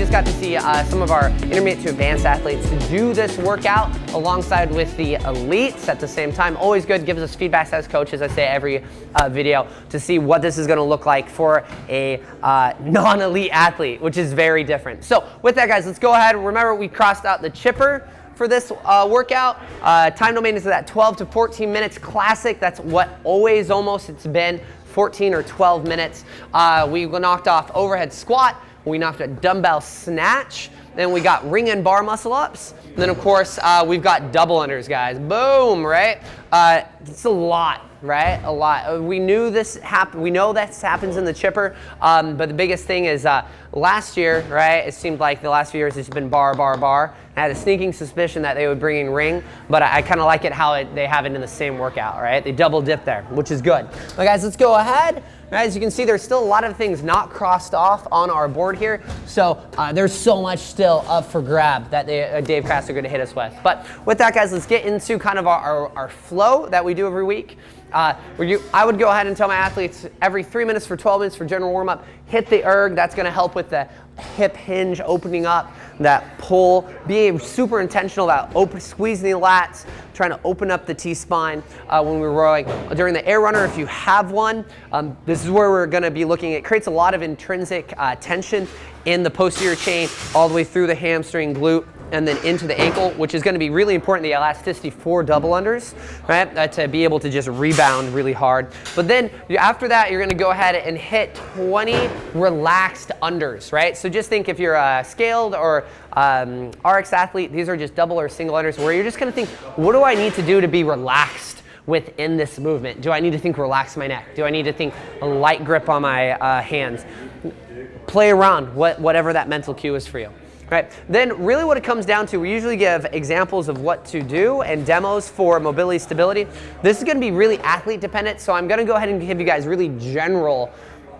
just got to see some of our intermediate to advanced athletes do this workout alongside with the elites at the same time. Always good, gives us feedback as coaches, I say every video, to see what this is gonna look like for a non-elite athlete, which is very different. So with that, guys, let's go ahead. Remember, we crossed out the chipper for this workout. Time domain is that 12 to 14 minutes classic. That's what always almost it's been, 14 or 12 minutes. We knocked off overhead squat. We knocked a dumbbell snatch. Then we got ring and bar muscle ups. And then of course, we've got double unders, guys. Boom, right? It's a lot, right? A lot. We knew this happened. We know this happens in the chipper. But the biggest thing is last year, right? It seemed like the last few years it's been bar, bar, bar. I had a sneaking suspicion that they would bring in ring, but I kind of like it how they have it in the same workout, right? They double dip there, which is good. Well, guys, let's go ahead. As you can see, there's still a lot of things not crossed off on our board here. So there's so much still up for grab that Dave Crass are going to hit us with. But with that, guys, let's get into kind of our flow that we do every week. I would go ahead and tell my athletes every 3 minutes for 12 minutes for general warm-up, hit the erg. That's going to help with the hip hinge opening up, that pull. Be super intentional about squeezing the lats, trying to open up the T-spine when we're rowing. During the air runner, if you have one, this is where we're going to be looking. It creates a lot of intrinsic tension in the posterior chain all the way through the hamstring, glute, and then into the ankle, which is going to be really important, the elasticity for double unders, right? To be able to just rebound really hard. But then after that, you're going to go ahead and hit 20 relaxed unders, right? So just think if you're a scaled or RX athlete, these are just double or single unders where you're just going to think, what do I need to do to be relaxed within this movement? Do I need to think relax my neck? Do I need to think a light grip on my hands? Play around, whatever that mental cue is for you. Right. Then really what it comes down to, we usually give examples of what to do and demos for mobility stability. This is going to be really athlete dependent, so I'm going to go ahead and give you guys really general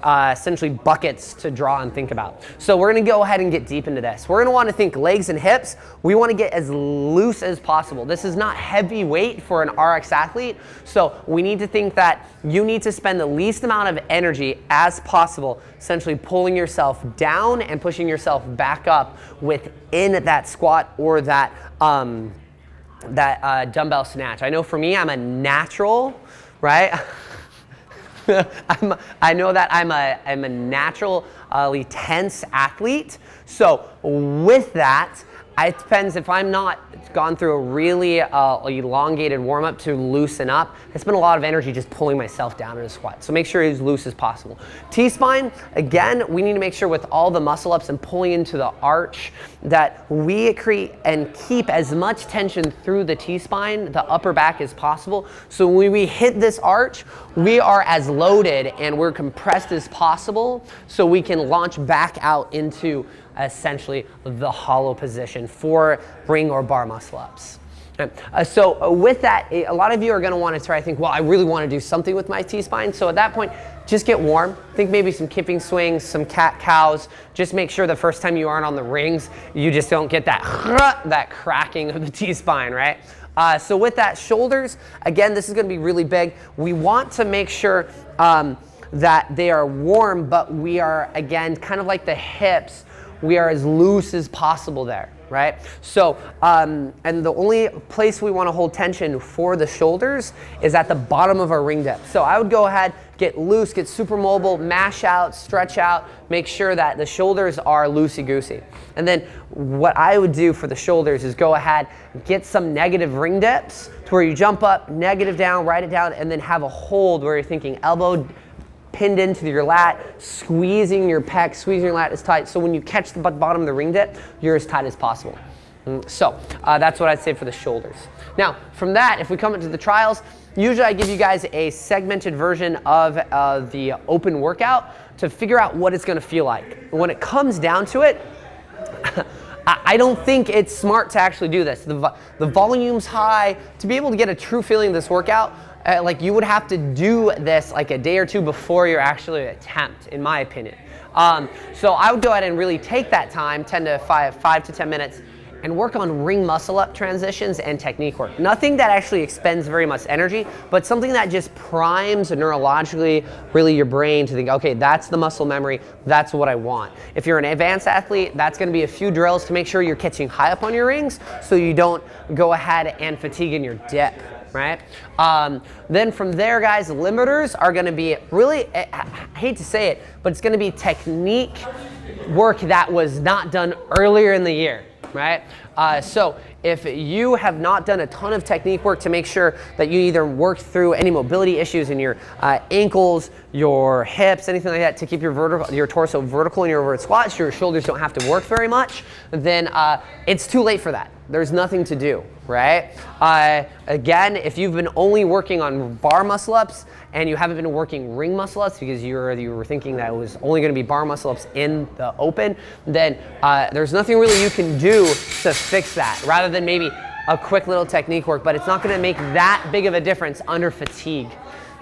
essentially buckets to draw and think about. So we're going to go ahead and get deep into this. We're going to want to think legs and hips. We want to get as loose as possible. This is not heavy weight for an RX athlete, so we need to think that you need to spend the least amount of energy as possible, essentially pulling yourself down and pushing yourself back up within that squat or that dumbbell snatch. I know for me, I'm a natural, right? I know that I'm a naturally tense athlete. So with that, it depends if I'm not gone through a really elongated warm-up to loosen up. I spend a lot of energy just pulling myself down in a squat. So make sure you're as loose as possible. T-spine, again, we need to make sure with all the muscle ups and pulling into the arch that we create and keep as much tension through the T-spine, the upper back as possible. So when we hit this arch, we are as loaded and we're compressed as possible so we can launch back out into essentially the hollow position for ring or bar muscle ups. So with that, a lot of you are going to want to try, think, well, I really want to do something with my T-spine. So at that point, just get warm. Think maybe some kipping swings, some cat-cows. Just make sure the first time you aren't on the rings, you just don't get that cracking of the T-spine, right? So with that, shoulders, again, this is going to be really big. We want to make sure that they are warm, but we are, again, kind of like the hips, we are as loose as possible there, right? So, and the only place we want to hold tension for the shoulders is at the bottom of our ring dip. So I would go ahead, get loose, get super mobile, mash out, stretch out, make sure that the shoulders are loosey-goosey. And then what I would do for the shoulders is go ahead, get some negative ring dips to where you jump up, negative down, write it down, and then have a hold where you're thinking elbow pinned into your lat, squeezing your pec, squeezing your lat as tight. So when you catch the bottom of the ring dip, you're as tight as possible. So that's what I'd say for the shoulders. Now, from that, if we come into the trials, usually I give you guys a segmented version of the open workout to figure out what it's going to feel like. When it comes down to it, I don't think it's smart to actually do this. The volume's high. To be able to get a true feeling of this workout, like you would have to do this like a day or two before your actually attempt, in my opinion. So I would go ahead and really take that time, 5 to 10 minutes, and work on ring muscle up transitions and technique work. Nothing that actually expends very much energy, but something that just primes neurologically really your brain to think, okay, that's the muscle memory, that's what I want. If you're an advanced athlete, that's gonna be a few drills to make sure you're catching high up on your rings so you don't go ahead and fatigue in your dip. Right? Then from there, guys, limiters are going to be really, I hate to say it, but it's going to be technique work that was not done earlier in the year, right? So if you have not done a ton of technique work to make sure that you either work through any mobility issues in your ankles, your hips, anything like that to keep your torso vertical in your overhead squat so your shoulders don't have to work very much, then it's too late for that. There's nothing to do, right? Again, if you've been only working on bar muscle ups and you haven't been working ring muscle ups because you were thinking that it was only going to be bar muscle ups in the open, then there's nothing really you can do to fix that, rather than maybe a quick little technique work, but it's not going to make that big of a difference under fatigue.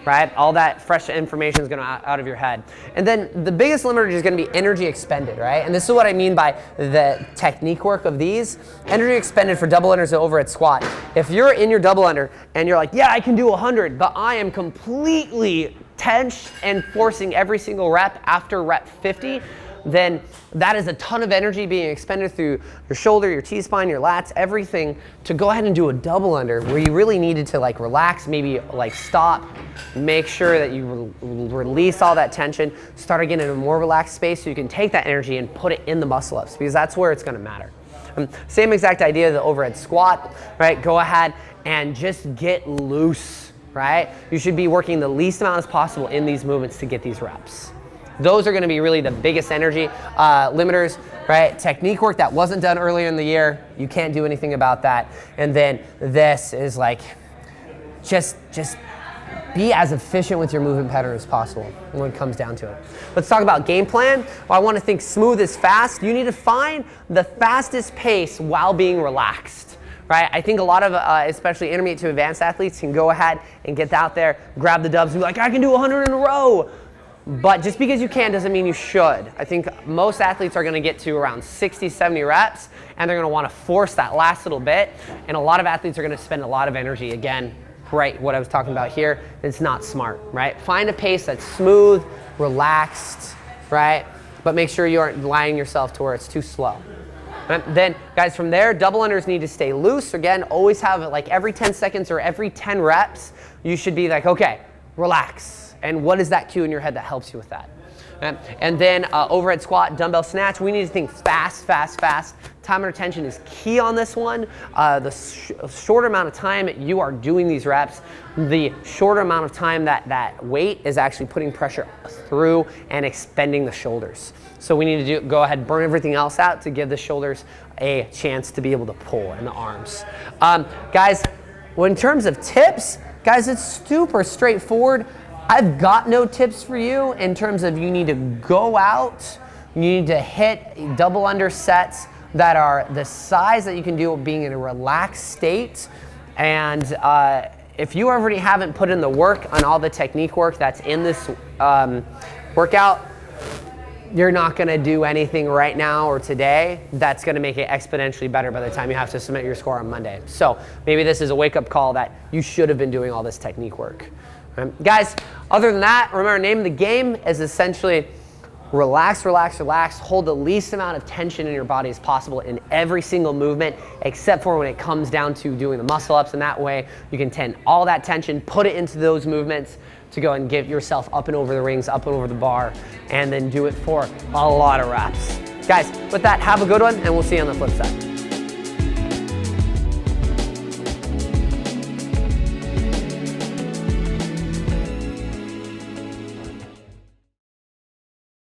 Right? All that fresh information is going to out of your head. And then the biggest limiter is going to be energy expended, right? And this is what I mean by the technique work of these. Energy expended for double unders and overhead squat. If you're in your double under and you're like, yeah, I can do 100, but I am completely tense and forcing every single rep after rep 50, then that is a ton of energy being expended through your shoulder, your T-spine, your lats, everything to go ahead and do a double under where you really needed to like relax, maybe like stop, make sure that you release all that tension, start again in a more relaxed space so you can take that energy and put it in the muscle ups because that's where it's gonna matter. Same exact idea, the overhead squat, right? Go ahead and just get loose, right? You should be working the least amount as possible in these movements to get these reps. Those are going to be really the biggest energy limiters, right? Technique work that wasn't done earlier in the year, you can't do anything about that. And then this is like, just be as efficient with your movement pattern as possible when it comes down to it. Let's talk about game plan. Well, I want to think smooth is fast. You need to find the fastest pace while being relaxed. Right? I think a lot of, especially intermediate to advanced athletes can go ahead and get out there, grab the dubs and be like, I can do 100 in a row. But just because you can doesn't mean you should. I think most athletes are going to get to around 60, 70 reps, and they're going to want to force that last little bit. And a lot of athletes are going to spend a lot of energy. Again, right, what I was talking about here, it's not smart, right? Find a pace that's smooth, relaxed, right? But make sure you aren't lying yourself to where it's too slow. And then, guys, from there, double unders need to stay loose. Again, always have it like every 10 seconds or every 10 reps, you should be like, okay, relax. And what is that cue in your head that helps you with that? And then overhead squat, dumbbell snatch, we need to think fast, fast, fast. Time under tension is key on this one. The shorter amount of time you are doing these reps, the shorter amount of time that weight is actually putting pressure through and expending the shoulders. So we need to go ahead and burn everything else out to give the shoulders a chance to be able to pull, and the arms. Guys, well, in terms of tips, guys, it's super straightforward. I've got no tips for you in terms of you need to go out, you need to hit double under sets that are the size that you can do being in a relaxed state. And if you already haven't put in the work on all the technique work that's in this workout, you're not going to do anything right now or today that's going to make it exponentially better by the time you have to submit your score on Monday. So maybe this is a wake-up call that you should have been doing all this technique work. Guys, other than that, remember, name of the game is essentially relax, relax, relax. Hold the least amount of tension in your body as possible in every single movement, except for when it comes down to doing the muscle ups. And that way you can tend all that tension, put it into those movements to go and get yourself up and over the rings, up and over the bar, and then do it for a lot of reps. Guys, with that, have a good one, and we'll see you on the flip side.